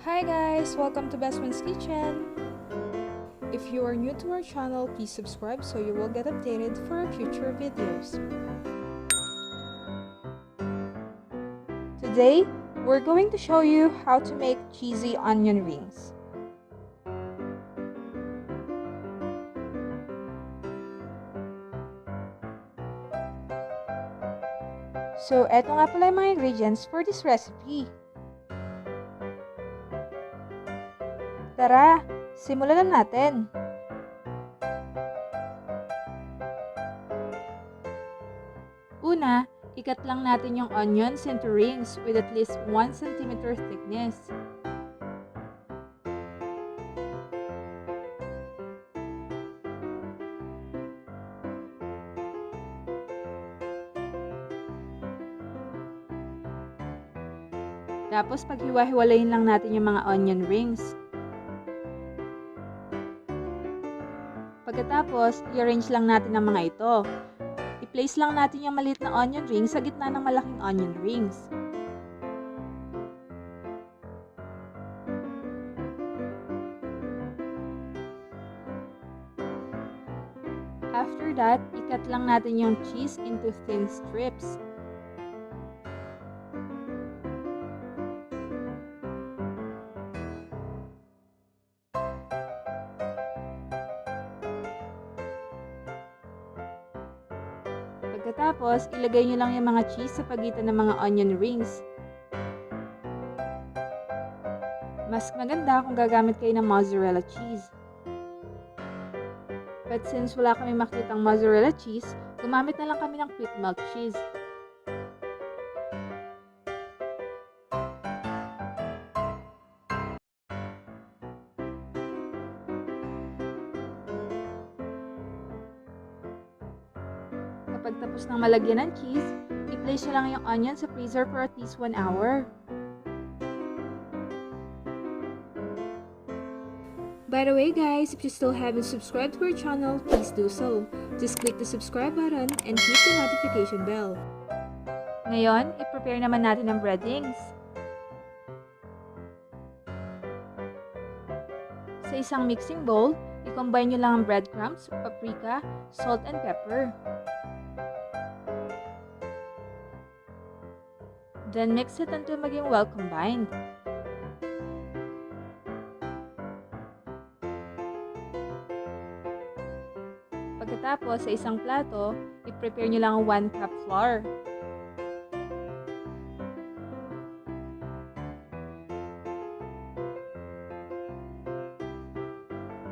Hi guys! Welcome to Best Friend's Kitchen! If you are new to our channel, please subscribe so you will get updated for our future videos. Today, we're going to show you how to make cheesy onion rings. So, eto nga pala yung mga ingredients for this recipe. Tara, simulan na natin! Una, ikat lang natin yung onions into rings with at least 1 cm thickness. Tapos paghiwa-hiwalayin lang natin yung mga onion rings. Pagkatapos, i-arrange lang natin ang mga ito. I-place lang natin yung maliit na onion rings sa gitna ng malaking onion rings. After that, ikat lang natin yung cheese into thin strips. Pagkatapos, ilagay nyo lang yung mga cheese sa pagitan ng mga onion rings. Mas maganda kung gagamit kayo ng mozzarella cheese. But since wala kami makitang mozzarella cheese, gumamit na lang kami ng quick melt cheese. Kapag tapos ng malagyan ng cheese, i-place nyo lang yung onion sa freezer for at least 1 hour. By the way guys, if you still haven't subscribed to our channel, please do so. Just click the subscribe button and hit the notification bell. Ngayon, i-prepare naman natin ang breadings. Sa isang mixing bowl, i-combine nyo lang ang breadcrumbs, paprika, salt and pepper. Then mix it until maging well combined. Pagkatapos, sa isang plato, i-prepare nyo lang 1 cup flour.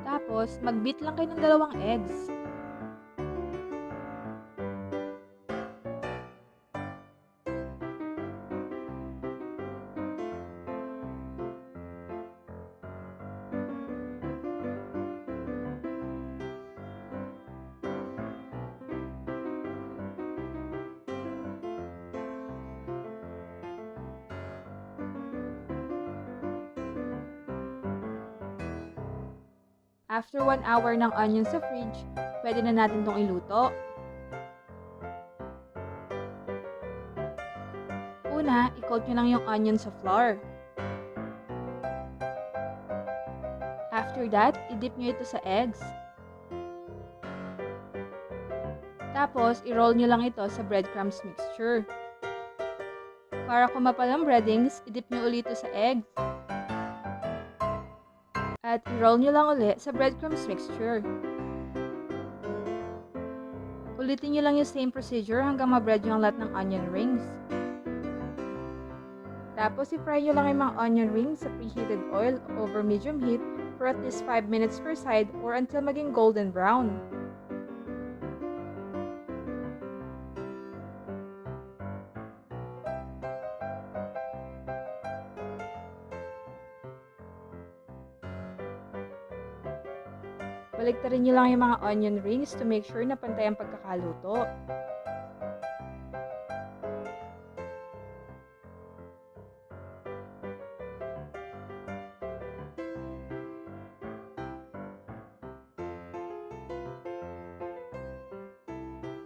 Tapos, mag-beat lang kayo ng 2 eggs. After 1 hour ng onion sa fridge, pwede na natin itong iluto. Una, i-coat nyo lang yung onion sa flour. After that, i-dip nyo ito sa eggs. Tapos, i-roll nyo lang ito sa breadcrumbs mixture. Para kumapal ang breadings, i-dip nyo ulit ito sa eggs. At i-roll nyo lang ulit sa breadcrumbs mixture. Ulitin nyo lang yung same procedure hanggang ma-bread nyo ang lahat ng onion rings. Tapos, i-fry nyo lang yung mga onion rings sa preheated oil over medium heat for at least 5 minutes per side or until maging golden brown. Baliktarin nyo lang yung mga onion rings to make sure na pantay ang pagkakaluto.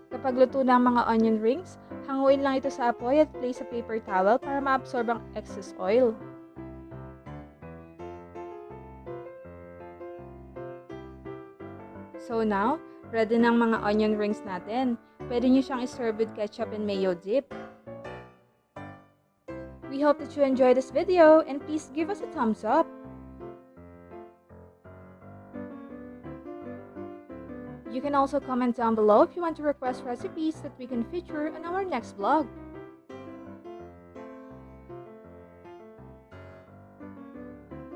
Kapag luto na ang mga onion rings, hanguin lang ito sa apoy at place sa paper towel para ma-absorb ang excess oil. So now, ready ng mga onion rings natin. Pwede nyo siyang iserve with ketchup and mayo dip. We hope that you enjoyed this video and please give us a thumbs up. You can also comment down below if you want to request recipes that we can feature on our next vlog.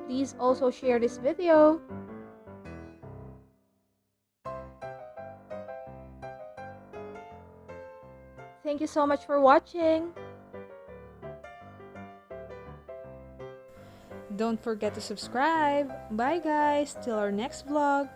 Please also share this video. Thank you so much for watching. Don't forget to subscribe. Bye guys, till our next vlog.